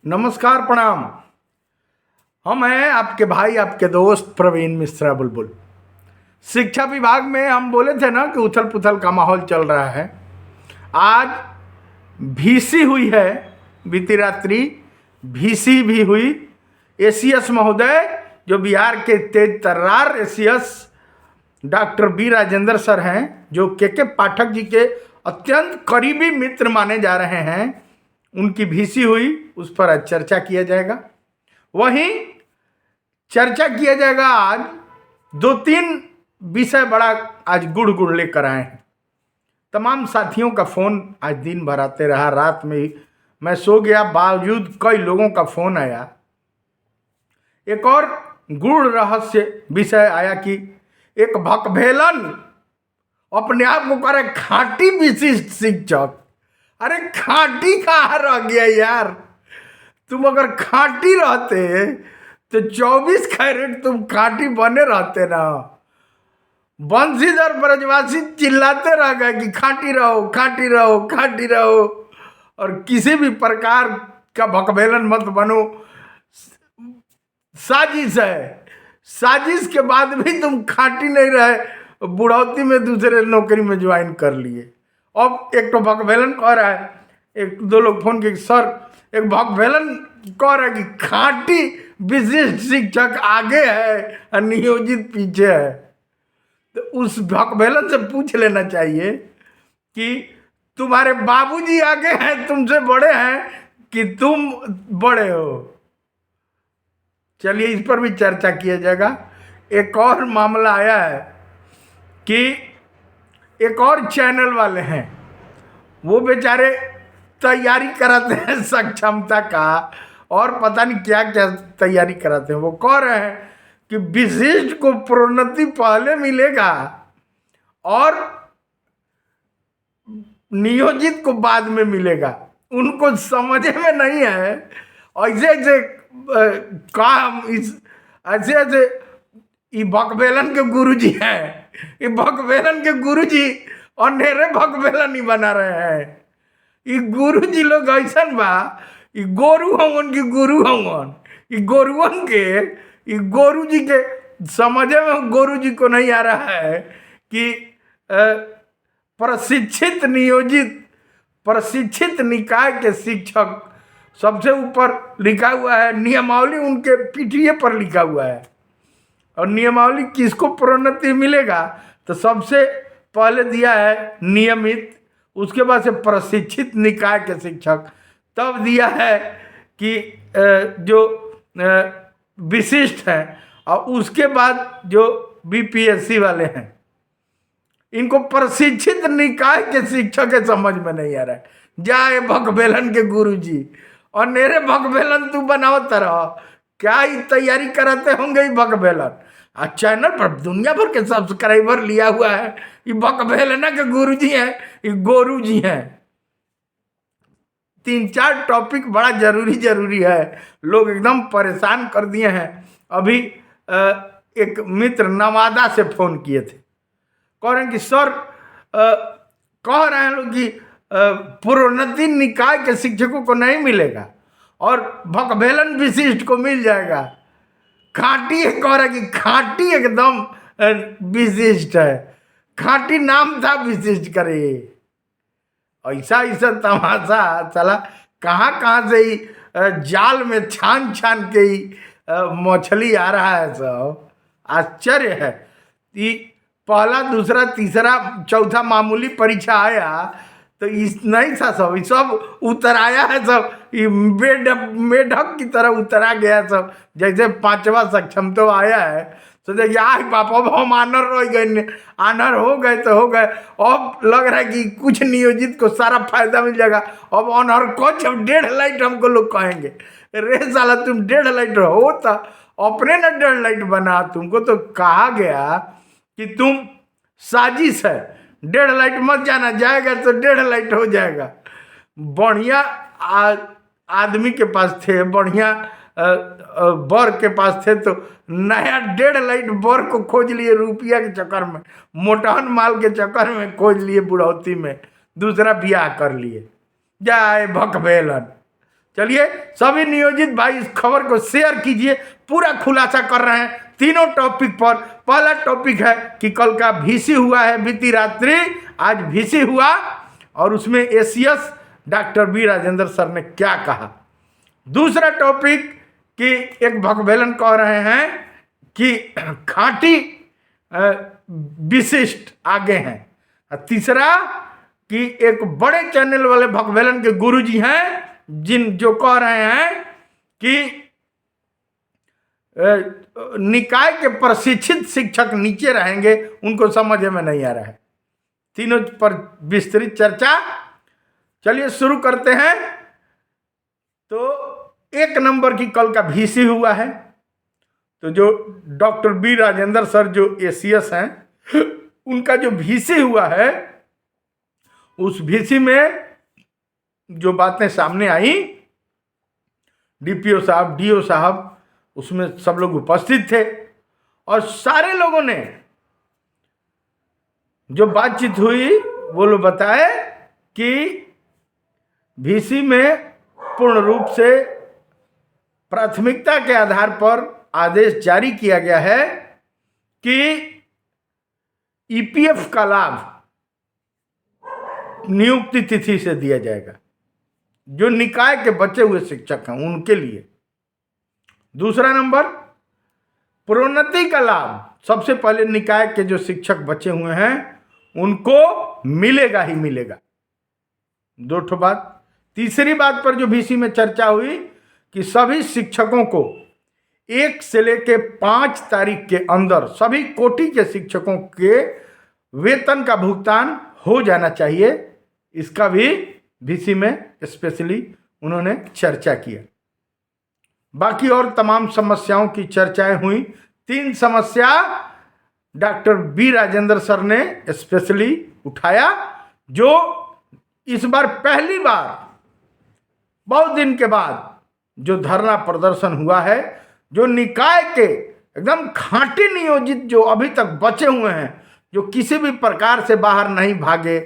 नमस्कार, प्रणाम। हम हैं आपके भाई, आपके दोस्त प्रवीण मिश्रा बुलबुल। शिक्षा विभाग में हम बोले थे ना कि उथल पुथल का माहौल चल रहा है। आज भीसी हुई है, बीती रात्रि भीसी भी हुई। एसीएस महोदय, जो बिहार के तेज तर्रार ACS doctor B Rajendra sir हैं, जो के पाठक जी के अत्यंत करीबी मित्र माने जा रहे हैं, उनकी भीसी हुई। उस पर आज चर्चा किया जाएगा। वहीं चर्चा किया जाएगा आज दो तीन विषय बड़ा आज गुड़ गुड़ लेकर आए हैं। तमाम साथियों का फोन आज दिन भर आते रहा। रात में ही मैं सो गया, बावजूद कई लोगों का फोन आया। एक और गुड़ रहस्य विषय आया कि एक भकभेलन अपने आप को करे खांटी विशिष्ट शिक्षक। अरे खांटी कहाँ रह गया यार? तुम अगर खांटी रहते तो 24 कैरेट तुम खांटी बने रहते ना। बंशीधर ब्रजवासी चिल्लाते रह गए कि खांटी रहो, खांटी रहो, खांटी रहो, और किसी भी प्रकार का भकभेलन मत बनो। साजिश है। साजिश के बाद भी तुम खांटी नहीं रहे, बुढ़ौती में दूसरे नौकरी में ज्वाइन कर लिए। अब एक तो भकभेलन कह रहा है, एक दो लोग फोन के सर, एक भकभेलन कह रहा है कि खांटी विशिष्ट शिक्षक आगे है और नियोजित पीछे है। तो उस भकभेलन से पूछ लेना चाहिए कि तुम्हारे बाबूजी आगे हैं, तुमसे बड़े हैं, कि तुम बड़े हो? चलिए, इस पर भी चर्चा किया जाएगा। एक और मामला आया है कि एक और चैनल वाले हैं, वो बेचारे तैयारी कराते हैं सक्षमता का, और पता नहीं क्या क्या तैयारी कराते हैं। वो कह रहे हैं कि विशिष्ट को प्रोन्नति पहले मिलेगा और नियोजित को बाद में मिलेगा। उनको समझ में नहीं है। ऐसे ऐसे काम, इस ऐसे ऐसे ये भकभेलन के गुरुजी हैं। ये भकभेलन के गुरुजी अंधेरे भकभेलन ही बना रहे हैं। ये गुरुजी लोग ऐसा बा, ये गोरू होंगन की गुरु होंगन। ये गोरुअन के, ये गोरू जी के समझे में गोरू जी को नहीं आ रहा है कि प्रशिक्षित नियोजित प्रशिक्षित निकाय के शिक्षक सबसे ऊपर लिखा हुआ है। नियमावली उनके पीठिए पर लिखा हुआ है। और नियमावली किसको प्रोन्नति मिलेगा, तो सबसे पहले दिया है नियमित, उसके बाद से प्रशिक्षित निकाय के शिक्षक, तब दिया है कि जो विशिष्ट हैं, और उसके बाद जो बीपीएससी वाले हैं। इनको प्रशिक्षित निकाय के शिक्षक के समझ में नहीं आ रहा है। जाए भकभेलन के गुरुजी, और मेरे भकभेलन तू बनाओ तरह क्या ही तैयारी कराते होंगे। ये भकभेलन आज चैनल पर दुनिया भर के सब्सक्राइबर लिया हुआ है। ये भकभेलन के गुरुजी हैं, ये गोरू जी हैं। 3-4 टॉपिक बड़ा जरूरी है। लोग एकदम परेशान कर दिए हैं। अभी एक मित्र नवादा से फोन किए थे, कह रहे हैं कि सर, कह रहे हैं लोग कि प्रोन्नति निकाय के शिक्षकों को नहीं मिलेगा और भकभेलन विशिष्ट को मिल जाएगा। खांटी कह रहा है कि खांटी एकदम विशिष्ट है। खांटी नाम था, विशिष्ट करे। ऐसा ऐसा तमाशा चला। कहाँ से ही जाल में छान छान के ही मछली आ रहा है। सब आश्चर्य है। कि पहला, दूसरा, तीसरा, चौथा मामूली परीक्षा आया तो इस नहीं था, सब उतर आया है। सब मेढक की तरह उतरा गया सब। जैसे 5वां सक्षम तो आया है, तो देखिए आई पापा, अब हम आनर रह गए, आनर हो गए तो हो गए। अब लग रहा है कि कुछ नियोजित को सारा फायदा मिल जाएगा। अब ऑनर को जब 1.5 लाइट हमको लोग कहेंगे, रे साला तुम 1.5 लाइट हो तो अपने ना 1.5 लाइट बना। तुमको तो कहा गया कि तुम साजिश है, 1.5 लाइट मत जाना, जाएगा तो 1.5 लाइट हो जाएगा। बढ़िया आदमी के पास थे, बढ़िया बर के पास थे, तो नया 1.5 लाइट बर को खोज लिए रुपया के चक्कर में, मोटहन माल के चक्कर में खोज लिए, बुढ़ौती में दूसरा ब्याह कर लिए। जाए भकभेलन, चलिए सभी नियोजित भाई इस खबर को शेयर कीजिए, पूरा खुलासा कर रहे हैं तीनों टॉपिक पर। पहला टॉपिक है कि कल का वीसी हुआ है बीती रात्रि, आज वीसी हुआ और उसमें ACS doctor B Rajendra sir ने क्या कहा। दूसरा टॉपिक कि एक भगवेलन कह रहे हैं कि खांटी विशिष्ट आगे हैं। तीसरा कि एक बड़े चैनल वाले भगवेलन के गुरुजी हैं जो कह रहे हैं कि निकाय के प्रशिक्षित शिक्षक नीचे रहेंगे, उनको समझ में नहीं आ रहा है। तीनों पर विस्तृत चर्चा। चलिए शुरू करते हैं। तो 1 नंबर की कल का वीसी हुआ है, तो जो डॉक्टर बी राजेंद्र सर जो एसीएस हैं उनका जो वीसी हुआ है, उस वीसी में जो बातें सामने आई, डीपीओ साहब, डीओ साहब, उसमें सब लोग उपस्थित थे और सारे लोगों ने जो बातचीत हुई वो लोग बताए कि वीसी में पूर्ण रूप से प्राथमिकता के आधार पर आदेश जारी किया गया है कि ईपीएफ का लाभ नियुक्ति तिथि से दिया जाएगा, जो निकाय के बचे हुए शिक्षक हैं उनके लिए। दूसरा नंबर, प्रोन्नति का लाभ सबसे पहले निकाय के जो शिक्षक बचे हुए हैं उनको मिलेगा ही मिलेगा। 2 बात। तीसरी बात पर जो वीसी में चर्चा हुई कि सभी शिक्षकों को 1 से लेकर 5 तारीख के अंदर सभी कोटि के शिक्षकों के वेतन का भुगतान हो जाना चाहिए, इसका भी वीसी में स्पेशली उन्होंने चर्चा किया। बाकी और तमाम समस्याओं की चर्चाएं हुई। 3 समस्या डॉक्टर बी राजेंद्र सर ने स्पेशली उठाया, जो इस बार पहली बार बहुत दिन के बाद जो धरना प्रदर्शन हुआ है, जो निकाय के एकदम खांटी नियोजित जो अभी तक बचे हुए हैं, जो किसी भी प्रकार से बाहर नहीं भागे,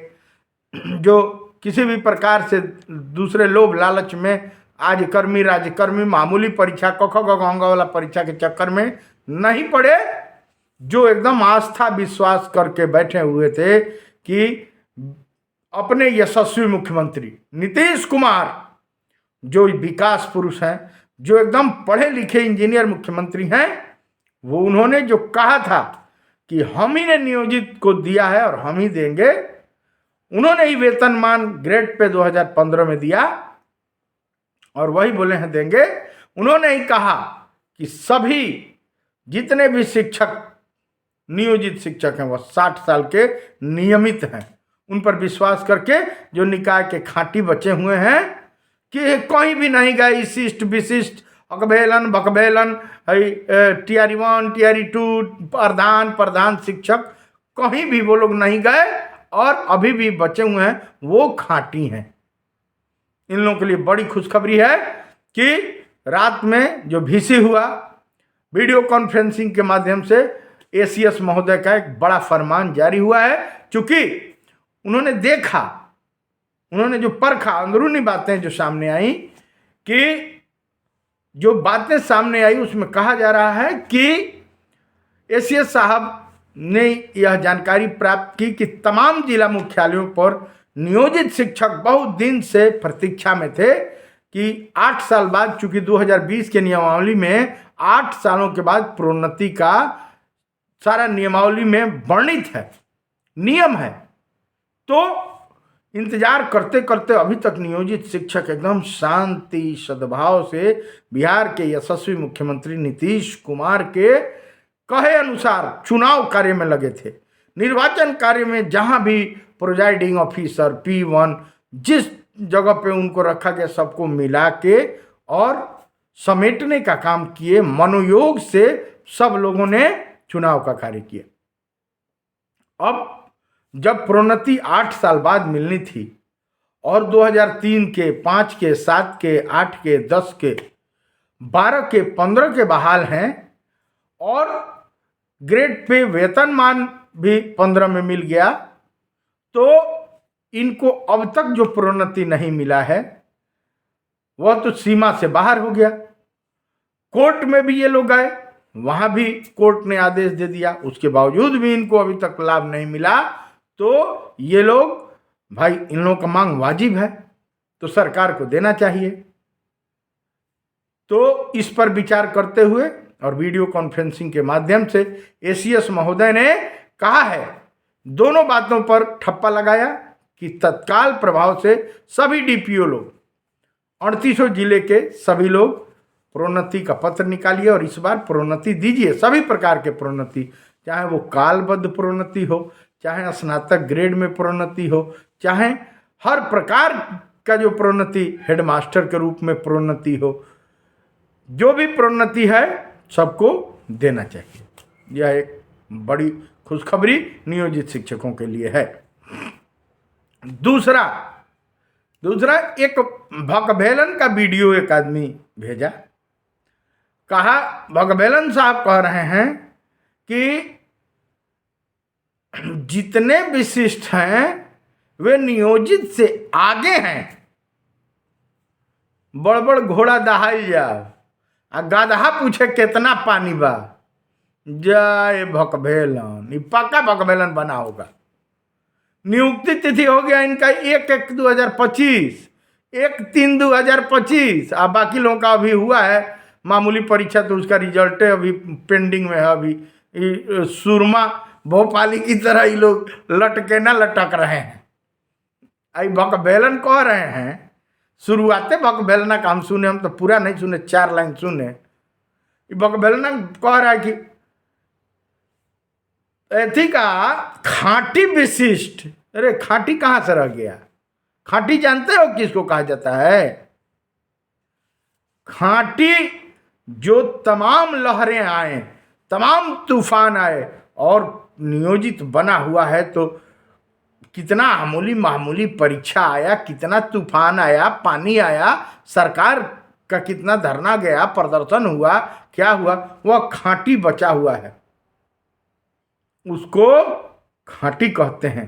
जो किसी भी प्रकार से दूसरे लोभ लालच में आज कर्मी राज्यकर्मी मामूली परीक्षा क ख ग घ वाला परीक्षा के चक्कर में नहीं पड़े, जो एकदम आस्था विश्वास करके बैठे हुए थे कि अपने यशस्वी मुख्यमंत्री नीतीश कुमार जो विकास पुरुष हैं, जो एकदम पढ़े लिखे इंजीनियर मुख्यमंत्री हैं, वो उन्होंने जो कहा था कि हम ही ने नियोजित को दिया है और हम ही देंगे, उन्होंने ही वेतनमान ग्रेड पे 2015 में दिया और वही बोले हैं देंगे। उन्होंने ही कहा कि सभी जितने भी शिक्षक नियोजित शिक्षक हैं वह 60 साल के नियमित हैं, उन पर विश्वास करके जो निकाय के खांटी बचे हुए हैं कि कहीं भी नहीं गए, विशिष्ट विशिष्ट अकबेलन बकबेलन टीआरी 1 टीआरी 2 प्रधान शिक्षक कहीं भी वो लोग नहीं गए और अभी भी बचे हुए हैं, वो खांटी हैं। इन लोगों के लिए बड़ी खुशखबरी है कि रात में जो वीसी हुआ, वीडियो कॉन्फ्रेंसिंग के माध्यम से एसीएस महोदय का एक बड़ा फरमान जारी हुआ है। चूंकि उन्होंने देखा, उन्होंने जो परखा, अंदरूनी बातें जो सामने आई, कि जो बातें सामने आई उसमें कहा जा रहा है कि एसीएस साहब ने यह जानकारी प्राप्त की कि तमाम जिला मुख्यालयों पर नियोजित शिक्षक बहुत दिन से प्रतीक्षा में थे कि 8 साल बाद, चूंकि 2020 के नियमावली में 8 सालों के बाद प्रोन्नति का सारा नियमावली में वर्णित है, नियम है, तो इंतजार करते करते अभी तक नियोजित शिक्षक एकदम शांति सद्भाव से बिहार के यशस्वी मुख्यमंत्री नीतीश कुमार के कहे अनुसार चुनाव कार्य में लगे थे। निर्वाचन कार्य में जहां भी प्रोजाइडिंग ऑफिसर P1 जिस जगह पे उनको रखा गया सबको मिला के और समेटने का काम किए, मनोयोग से सब लोगों ने चुनाव का कार्य किया। अब जब प्रोन्नति 8 साल बाद मिलनी थी और 2003 के 5 के 7 के 8 के 10 के 12 के 15 के बहाल हैं और ग्रेड पे वेतनमान भी 15 में मिल गया, तो इनको अब तक जो प्रोन्नति नहीं मिला है वह तो सीमा से बाहर हो गया। कोर्ट में भी ये लोग गए, वहां भी कोर्ट ने आदेश दे दिया, उसके बावजूद भी इनको अभी तक लाभ नहीं मिला। तो ये लोग, भाई इन लोगों का मांग वाजिब है तो सरकार को देना चाहिए। तो इस पर विचार करते हुए और वीडियो कॉन्फ्रेंसिंग के माध्यम से एसीएस महोदय ने कहा है, दोनों बातों पर ठप्पा लगाया कि तत्काल प्रभाव से सभी डीपीओ लोग 38 जिले के सभी लोग प्रोन्नति का पत्र निकालिए और इस बार प्रोन्नति दीजिए, सभी प्रकार के प्रोन्नति, चाहे वो कालबद्ध प्रोन्नति हो, चाहे स्नातक ग्रेड में प्रोन्नति हो, चाहे हर प्रकार का जो प्रोन्नति हेडमास्टर के रूप में प्रोन्नति हो, जो भी प्रोन्नति है सबको देना चाहिए। यह एक बड़ी खुशखबरी नियोजित शिक्षकों के लिए है। दूसरा एक भकभेलन का वीडियो एक आदमी भेजा। कहा, भकभेलन साहब कह रहे हैं कि जितने विशिष्ट हैं वे नियोजित से आगे हैं। बड़ घोड़ा दहाई जाओ आ गदहा पूछे कितना पानी बा। जय भकभेलन, ये पक्का भकभेलन बना होगा। नियुक्ति तिथि हो गया इनका 1/1/2025, 1/3/2025। अब बाकी लोगों का अभी हुआ है मामूली परीक्षा, तो उसका रिजल्ट अभी पेंडिंग में है। अभी सुरमा भोपाली की तरह ये लोग लटके ना लटक रहे हैं। आई भकभेलन कह रहे हैं, शुरुआते भकभेलना का हम सुने, हम तो पूरा नहीं सुने, 4 लाइन सुने। भकभेलना कह रहा है कि एथी का खांटी विशिष्ट। अरे खांटी कहाँ से रह गया? खांटी जानते हो किसको कहा जाता है? खांटी जो तमाम लहरें आए, तमाम तूफान आए और नियोजित बना हुआ है, तो कितना मामूली परीक्षा आया, कितना तूफान आया, पानी आया, सरकार का कितना धरना गया, प्रदर्शन हुआ, क्या हुआ, वह खांटी बचा हुआ है, उसको खांटी कहते हैं।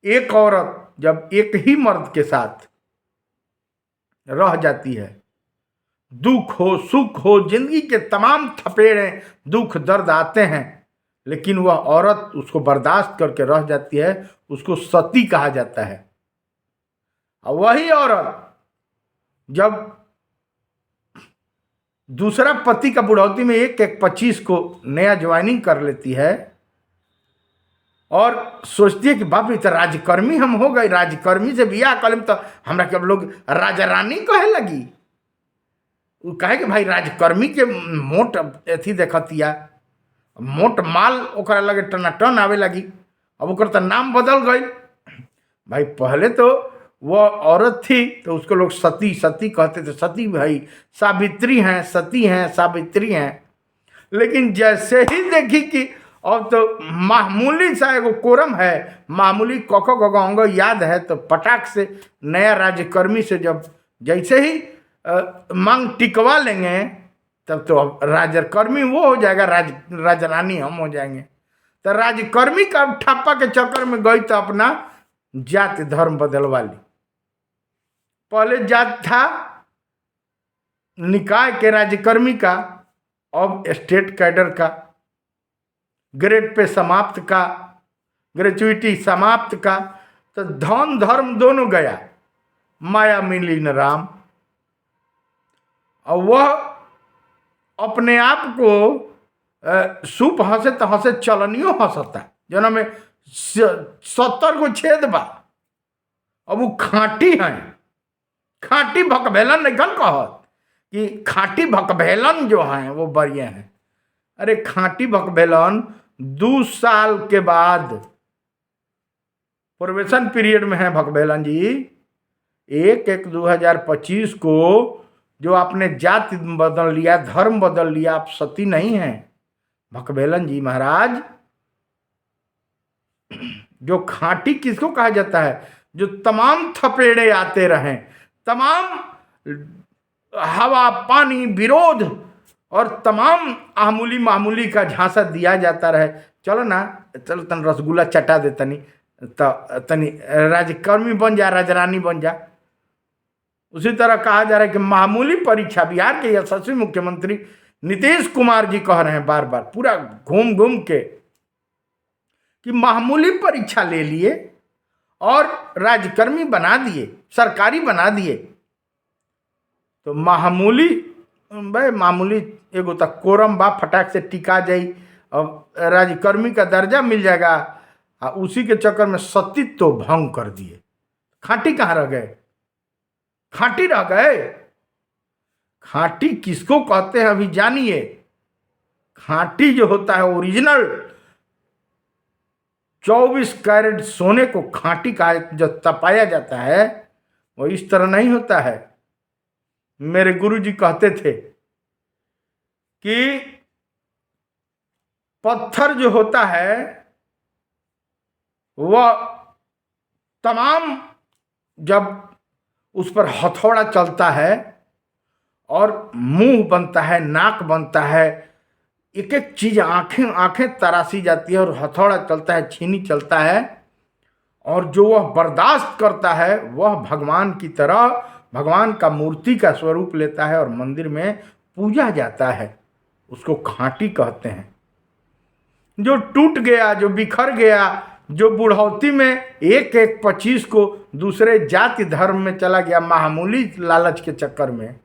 एक औरत जब एक ही मर्द के साथ रह जाती है, दुख हो सुख हो, जिंदगी के तमाम थपेड़े दुख दर्द आते हैं, लेकिन वह औरत उसको बर्दाश्त करके रह जाती है, उसको सती कहा जाता है। और वही औरत जब दूसरा पति का बुढ़ौती में 1/1/25 को नया ज्वाइनिंग कर लेती है और सोचती है कि बाप रे, तो राजकर्मी हम हो गए, राजकर्मी से बियाह कर लें तो हमरा के अब लोग राजा रानी कहे लगी। वो कहे कि भाई राजकर्मी के मोट अथी देखतिया, मोट माल ओकरा लगे टनाटन आवे लगी, अब ओकर तो नाम बदल गई। भाई पहले तो वह औरत थी तो उसको लोग सती सती कहते थे, सती भाई सावित्री हैं, सती हैं, सावित्री हैं। लेकिन जैसे ही देखी कि अब तो मामूली सा एगो कोरम है, मामूली कोको गगोंगो याद है, तो पटाख से नया राजकर्मी से जब जैसे ही मांग टिकवा लेंगे, तब तो अब राजकर्मी वो हो जाएगा, राजरानी हम हो जाएंगे। तो राजकर्मी का ठप्पा के चक्कर में गई तो अपना जात धर्म बदलवा ली। पहले जात था निकाय के राजकर्मी का, अब स्टेट कैडर का, ग्रेड पे समाप्त का, ग्रेजुएटी समाप्त का। तो धन धर्म दोनों गया, माया मिली न राम। और वह अपने आप को सूप हंसे तो हंसे चलनियों हंसता, जना में 70 को छेद बा। अब वो खांटी हैं, खांटी भकभेलन नहीं कहत कि खांटी भकभेलन जो हैं वो बढ़िया हैं। अरे खांटी भकभेलन 2 साल के बाद प्रोबेशन पीरियड में है भकभेलन जी। 1/1/2025 को जो आपने जाति बदल लिया, धर्म बदल लिया, आप सती नहीं हैं भकभेलन जी महाराज। जो खांटी किसको कहा जाता है? जो तमाम थपेड़े आते रहें, तमाम हवा पानी विरोध और तमाम मामूली का झांसा दिया जाता रहे। चलो ना, चलो तन रसगुल्ला चटा दे, तनी तो तनी राजकर्मी बन जा, राजरानी बन जा। उसी तरह कहा जा रहा है कि मामूली परीक्षा, बिहार के यशस्वी मुख्यमंत्री नीतीश कुमार जी कह रहे हैं बार बार पूरा घूम घूम के कि मामूली परीक्षा ले लिए और राज्यकर्मी बना दिए, सरकारी बना दिए। तो मामूली भाई मामूली एगो तक कोरम बा फटाक से टिका जाई और राज्यकर्मी का दर्जा मिल जाएगा, उसी के चक्कर में सतीत्व तो भंग कर दिए। खांटी कहाँ रह गए? खांटी रह गए। खांटी किसको कहते हैं अभी जानिए। खांटी जो होता है ओरिजिनल 24 कैरेट सोने को खांटी का जो तपाया जाता है वो इस तरह नहीं होता है। मेरे गुरुजी कहते थे कि पत्थर जो होता है वह तमाम जब उस पर हथौड़ा चलता है और मुंह बनता है, नाक बनता है, एक एक चीज आंखें तराशी जाती है और हथौड़ा चलता है, छीनी चलता है, और जो वह बर्दाश्त करता है वह भगवान की तरह भगवान का मूर्ति का स्वरूप लेता है और मंदिर में पूजा जाता है। उसको खांटी कहते हैं। जो टूट गया, जो बिखर गया, जो बुढ़ौती में 1-1-25 को दूसरे जाति धर्म में चला गया मामूली लालच के चक्कर में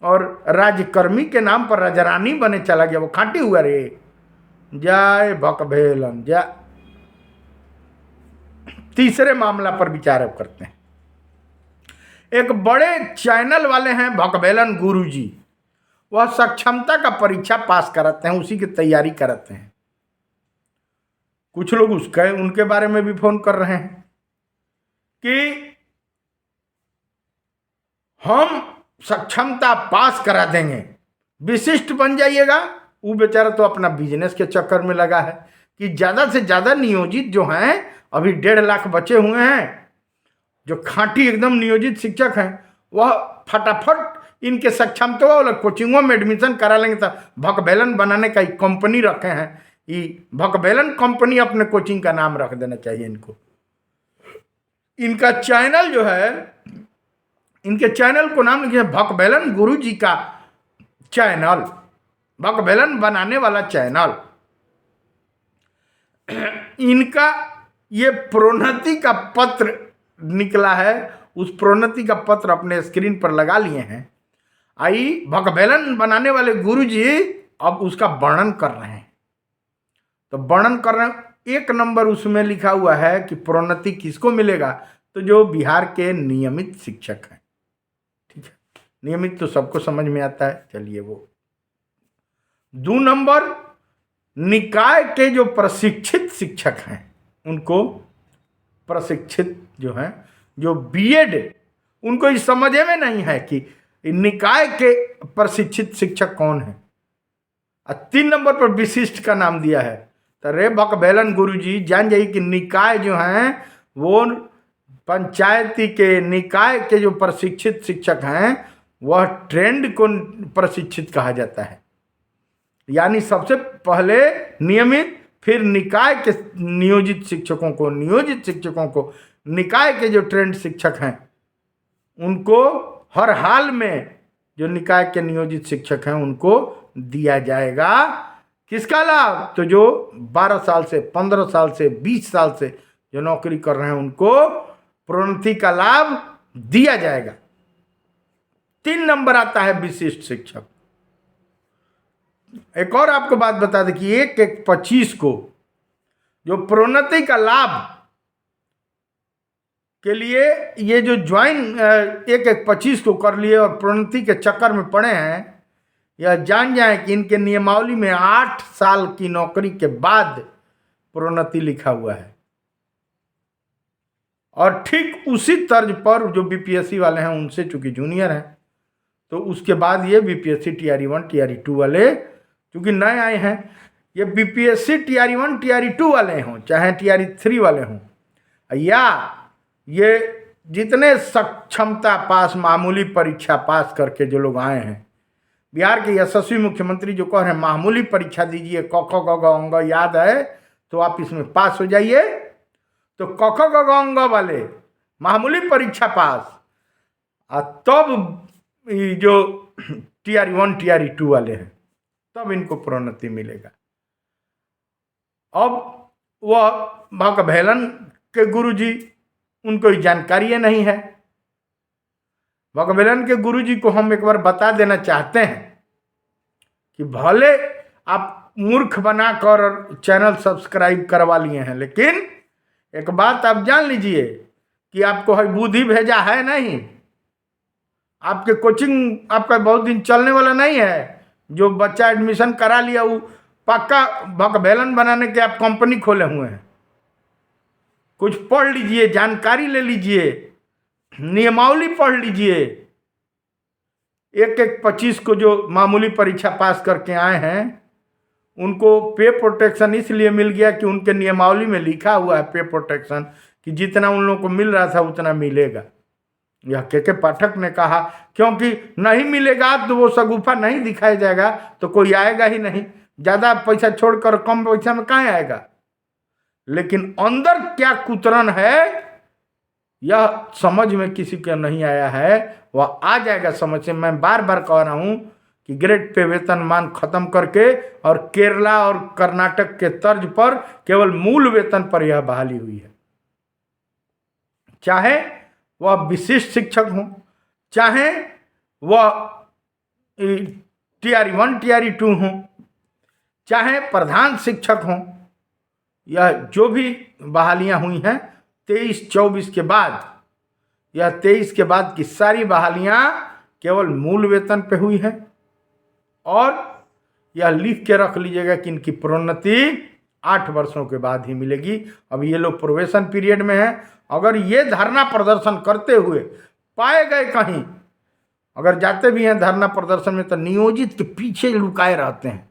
और राज्यकर्मी के नाम पर राजरानी बने चला गया, वो खांटी हुआ रे। जय भकभेलन। जय। तीसरे मामला पर विचार करते हैं। एक बड़े चैनल वाले हैं भकभेलन गुरुजी, वह सक्षमता का परीक्षा पास कराते हैं, उसी की तैयारी कराते हैं। कुछ लोग उनके बारे में भी फोन कर रहे हैं कि हम सक्षमता पास करा देंगे, विशिष्ट बन जाइएगा। वो बेचारा तो अपना बिजनेस के चक्कर में लगा है कि ज़्यादा से ज़्यादा नियोजित जो हैं, अभी 1.5 लाख बचे हुए हैं, जो खांटी एकदम नियोजित शिक्षक हैं, वह फटाफट इनके सक्षमता वाला कोचिंगों में एडमिशन करा लेंगे। तो भकभेलन बनाने का एक कंपनी रखे हैं, ये भकभेलन कंपनी अपने कोचिंग का नाम रख देना चाहिए इनको। इनका चैनल जो है, इनके चैनल को नाम लिखिए भकभेलन गुरुजी का चैनल, भकभेलन बनाने वाला चैनल। इनका ये प्रोन्नति का पत्र निकला है, उस प्रोन्नति का पत्र अपने स्क्रीन पर लगा लिए हैं। आई भकभेलन बनाने वाले गुरुजी अब उसका वर्णन कर रहे हैं। तो वर्णन कर रहे हैं, 1 नंबर उसमें लिखा हुआ है कि प्रोन्नति किसको मिलेगा, तो जो बिहार के नियमित शिक्षक हैं। ठीक है, नियमित तो सबको समझ में आता है। चलिए वो 2 नंबर निकाय के जो प्रशिक्षित शिक्षक हैं, उनको प्रशिक्षित जो हैं, जो बीएड, उनको इस समझे में नहीं है कि निकाय के प्रशिक्षित शिक्षक कौन है। 3 नंबर पर विशिष्ट का नाम दिया है। तो रे भकभेलन गुरुजी जान जाइए कि निकाय जो हैं वो पंचायती के निकाय के जो प्रशिक्षित शिक्षक हैं वह ट्रेंड को प्रशिक्षित कहा जाता है। यानी सबसे पहले नियमित, फिर निकाय के नियोजित शिक्षकों को, नियोजित शिक्षकों को, निकाय के जो ट्रेंड शिक्षक हैं उनको हर हाल में, जो निकाय के नियोजित शिक्षक हैं उनको दिया जाएगा किसका लाभ, तो जो 12 साल से, 15 साल से, 20 साल से जो नौकरी कर रहे हैं उनको प्रोन्नति का लाभ दिया जाएगा। 3 नंबर आता है विशिष्ट शिक्षक। एक और आपको बात बता दें कि 1-1-25 को जो प्रोन्नति का लाभ के लिए ये जो ज्वाइन 1-1-25 को कर लिए और प्रोन्नति के चक्कर में पड़े हैं, यह जान जाएं कि इनके नियमावली में 8 साल की नौकरी के बाद प्रोन्नति लिखा हुआ है। और ठीक उसी तर्ज पर जो बीपीएससी वाले हैं उनसे चूंकि जूनियर हैं, तो उसके बाद ये बीपीएससी टीआरई 1 टीआरई 2 वाले चूंकि नए आए हैं, ये बीपीएससी टीआरई 1 टीआरई 2 वाले हों चाहे टीआरई 3 वाले हों, या ये जितने सक्षमता पास मामूली परीक्षा पास करके जो लोग आए हैं, बिहार के यशस्वी मुख्यमंत्री जो कह रहे हैं मामूली परीक्षा दीजिए, क ख ग घ अंग याद है तो आप इसमें पास हो जाइए। तो क ख ग घ अंग वाले मामूली परीक्षा पास, तब ये जो TRE 1 TRE 2 वाले हैं तब इनको प्रोन्नति मिलेगा। अब वह भगभेलन के गुरुजी, उनको ये जानकारी नहीं है। भगभेलन के गुरुजी को हम एक बार बता देना चाहते हैं कि भले आप मूर्ख बनाकर चैनल सब्सक्राइब करवा लिए हैं, लेकिन एक बात आप जान लीजिए कि आपको है बुद्धि भेजा है नहीं। आपके कोचिंग आपका बहुत दिन चलने वाला नहीं है। जो बच्चा एडमिशन करा लिया वो पक्का भगभेलन बनाने के आप कंपनी खोले हुए हैं। कुछ पढ़ लीजिए, जानकारी ले लीजिए, नियमावली पढ़ लीजिए। एक 25 को जो मामूली परीक्षा पास करके आए हैं उनको पे प्रोटेक्शन इसलिए मिल गया कि उनके नियमावली में लिखा हुआ है पे प्रोटेक्शन कि जितना उन लोगों को मिल रहा था उतना मिलेगा। यह के पाठक ने कहा, क्योंकि नहीं मिलेगा तो वो सगुफा नहीं दिखाया जाएगा तो कोई आएगा ही नहीं। ज़्यादा पैसा छोड़कर कम पैसा में कहाँ आएगा। लेकिन अंदर क्या कुतरन है यह समझ में किसी को नहीं आया है, वह आ जाएगा समझ से। मैं बार बार कह रहा हूँ कि ग्रेड पे वेतनमान खत्म करके और केरला और कर्नाटक के तर्ज पर केवल मूल वेतन पर यह बहाली हुई है। चाहे वह विशिष्ट शिक्षक हों, चाहे वह TRE 1 TRE 2 हों, चाहे प्रधान शिक्षक हों, यह जो भी बहालियां हुई हैं 23-24 के बाद, यह 23 के बाद की सारी बहालियां केवल मूल वेतन पे हुई हैं। और यह लिख के रख लीजिएगा कि इनकी प्रोन्नति 8 वर्षों के बाद ही मिलेगी। अब ये लोग प्रोबेशन पीरियड में हैं। अगर ये धरना प्रदर्शन करते हुए पाए गए कहीं, अगर जाते भी हैं धरना प्रदर्शन में तो नियोजित के पीछे लुकाए रहते हैं।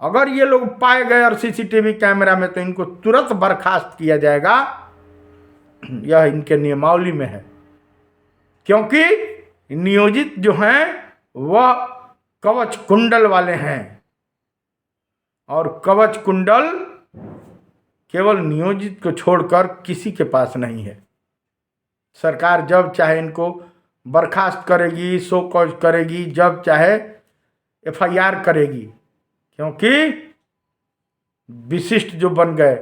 अगर ये लोग पाए गए और CCTV कैमरा में तो इनको तुरंत बर्खास्त किया जाएगा। यह इनके नियमावली में है, क्योंकि नियोजित जो हैं वह कवच कुंडल वाले हैं और कवच कुंडल केवल नियोजित को छोड़कर किसी के पास नहीं है। सरकार जब चाहे इनको बर्खास्त करेगी, शो कॉज करेगी, जब चाहे FIR करेगी, क्योंकि विशिष्ट जो बन गए,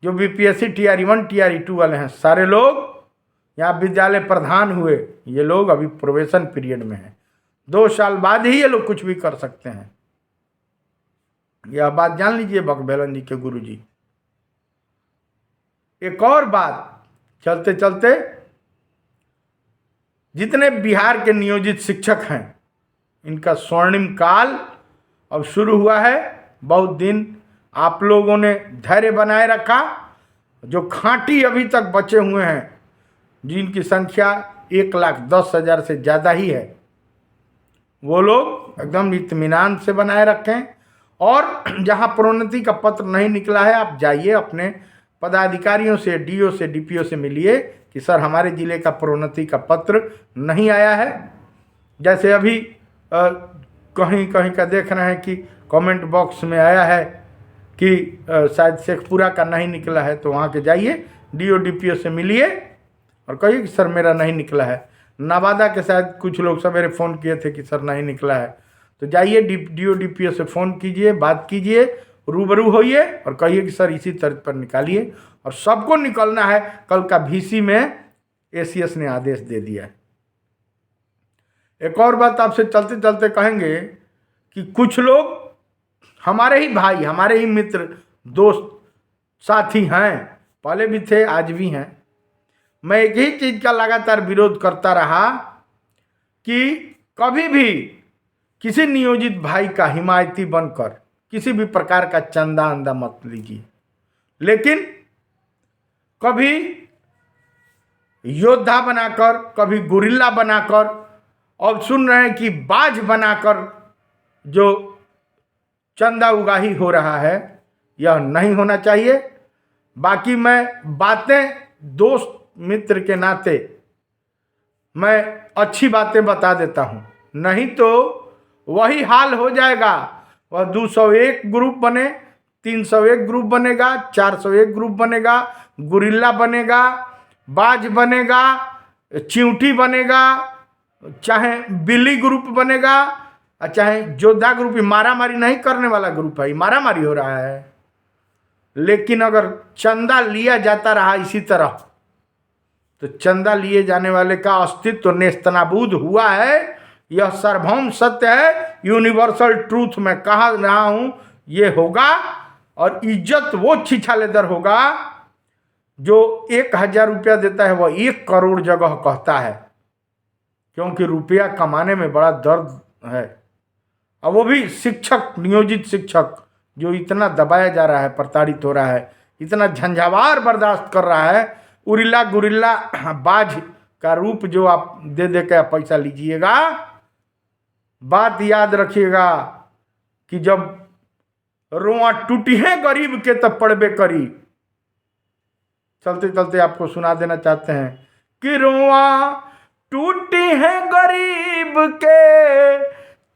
जो BPSC TRE 1 TRE 2 वाले हैं, सारे लोग यहाँ विद्यालय प्रधान हुए, ये लोग अभी प्रोबेशन पीरियड में हैं। 2 साल बाद ही ये लोग कुछ भी कर सकते हैं। यह बात जान लीजिए भगभेलन जी के गुरुजी। एक और बात चलते चलते, जितने बिहार के नियोजित शिक्षक हैं इनका स्वर्णिम काल अब शुरू हुआ है। बहुत दिन आप लोगों ने धैर्य बनाए रखा। जो खांटी अभी तक बचे हुए हैं, जिनकी संख्या 1,10,000 से ज़्यादा ही है, वो लोग एकदम इत्मीनान से बनाए रखें। और जहाँ प्रोन्नति का पत्र नहीं निकला है, आप जाइए अपने पदाधिकारियों से, DO से, DPO से मिलिए कि सर हमारे ज़िले का प्रोन्नति का पत्र नहीं आया है। जैसे अभी कहीं कहीं का देख रहे हैं कि कमेंट बॉक्स में आया है कि शायद शेखपुरा का नहीं निकला है, तो वहाँ के जाइए DO DPO से मिलिए और कहिए कि सर मेरा नहीं निकला है। नवादा के शायद कुछ लोग सवेरे फ़ोन किए थे कि सर नहीं निकला है, तो जाइए DO DPO से फ़ोन कीजिए, बात कीजिए, रूबरू होइए और कहिए कि सर इसी तर्ज पर निकालिए। और सबको निकलना है। कल का VC में ACS ने आदेश दे दिया है। एक और बात आपसे चलते चलते कहेंगे कि कुछ लोग हमारे ही भाई, हमारे ही मित्र, दोस्त, साथी हैं, पहले भी थे, आज भी हैं। मैं एक ही चीज़ का लगातार विरोध करता रहा कि कभी भी किसी नियोजित भाई का हिमायती बनकर किसी भी प्रकार का चंदा अंदा मत लीजिए। लेकिन कभी योद्धा बनाकर, कभी गुरिल्ला बनाकर, और सुन रहे हैं कि बाज बनाकर जो चंदा उगाही हो रहा है, यह नहीं होना चाहिए। बाकी मैं बातें दोस्त मित्र के नाते मैं अच्छी बातें बता देता हूँ, नहीं तो वही हाल हो जाएगा। वह 201 ग्रुप बने, 301 ग्रुप बनेगा, 401 ग्रुप बनेगा, गुरिल्ला बनेगा, बाज बनेगा, चिंटी बनेगा, चाहे बिल्ली ग्रुप बनेगा, और चाहे योद्धा ग्रुप। मारा मारी नहीं करने वाला ग्रुप है, मारा मारी हो रहा है। लेकिन अगर चंदा लिया जाता रहा इसी तरह, तो चंदा लिए जाने वाले का अस्तित्व तो नेस्तनाबूद हुआ है। यह सार्वभौम सत्य है, यूनिवर्सल ट्रूथ में कह रहा हूं, ये होगा। और इज्जत वो छिछालेदर होगा जो 1000 रुपया देता है वह 1 करोड़ जगह कहता है, क्योंकि रुपया कमाने में बड़ा दर्द है। और वो भी शिक्षक, नियोजित शिक्षक जो इतना दबाया जा रहा है, प्रताड़ित हो रहा है, इतना झंझावार बर्दाश्त कर रहा है। उरिल्ला गुरिल्ला बाज का रूप जो आप दे दे के पैसा लीजिएगा। बात याद रखिएगा कि जब रोआ टूटी है गरीब के तब पड़बे करी। चलते चलते आपको सुना देना चाहते हैं कि रोआ टूटी है गरीब के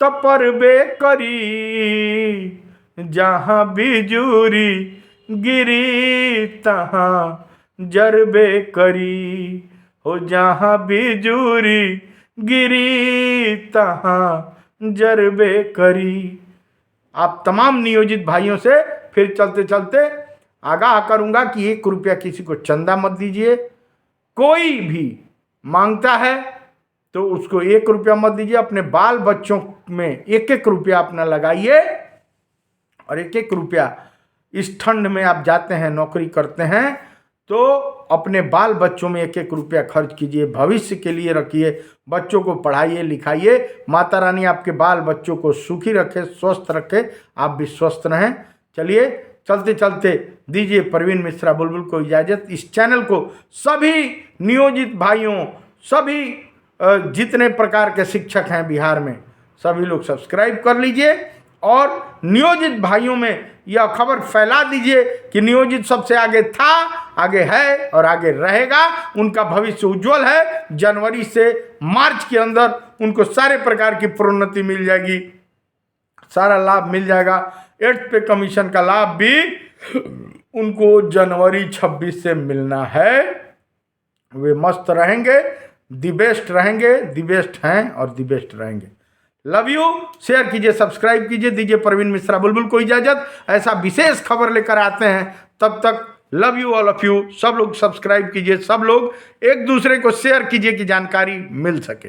तब पड़बे करी, जहां बिजूरी गिरी तहां जरबे करी, हो जहां बिजूरी गिरी तहां जरबे करी। आप तमाम नियोजित भाइयों से फिर चलते चलते आगाह करूंगा कि 1 रुपया किसी को चंदा मत दीजिए। कोई भी मांगता है तो उसको 1 रुपया मत दीजिए। अपने बाल बच्चों में 1-1 रुपया अपना लगाइए, और 1-1 रुपया इस ठंड में आप जाते हैं, नौकरी करते हैं, तो अपने बाल बच्चों में 1-1 रुपया खर्च कीजिए, भविष्य के लिए रखिए, बच्चों को पढ़ाइए लिखाइए। माता रानी आपके बाल बच्चों को सुखी रखे, स्वस्थ रखे, आप भी स्वस्थ रहें। चलिए चलते चलते दीजिए परवीन मिश्रा बुलबुल को इजाज़त। इस चैनल को सभी नियोजित भाइयों, सभी जितने प्रकार के शिक्षक हैं बिहार में, सभी लोग सब्सक्राइब कर लीजिए, और नियोजित भाइयों में यह खबर फैला दीजिए कि नियोजित सबसे आगे था, आगे है और आगे रहेगा। उनका भविष्य उज्जवल है। जनवरी से मार्च के अंदर उनको सारे प्रकार की प्रोन्नति मिल जाएगी, सारा लाभ मिल जाएगा। 8th पे कमीशन का लाभ भी उनको जनवरी 26 से मिलना है। वे मस्त रहेंगे, दी बेस्ट रहेंगे, दी बेस्ट हैं और दी बेस्ट रहेंगे। Love you. शेयर कीजिए, सब्सक्राइब कीजिए, दीजिए परवीन मिश्रा बुलबुल को इजाजत। ऐसा विशेष खबर लेकर आते हैं, तब तक love you all of you. सब लोग सब्सक्राइब कीजिए, सब लोग एक दूसरे को शेयर कीजिए कि जानकारी मिल सके।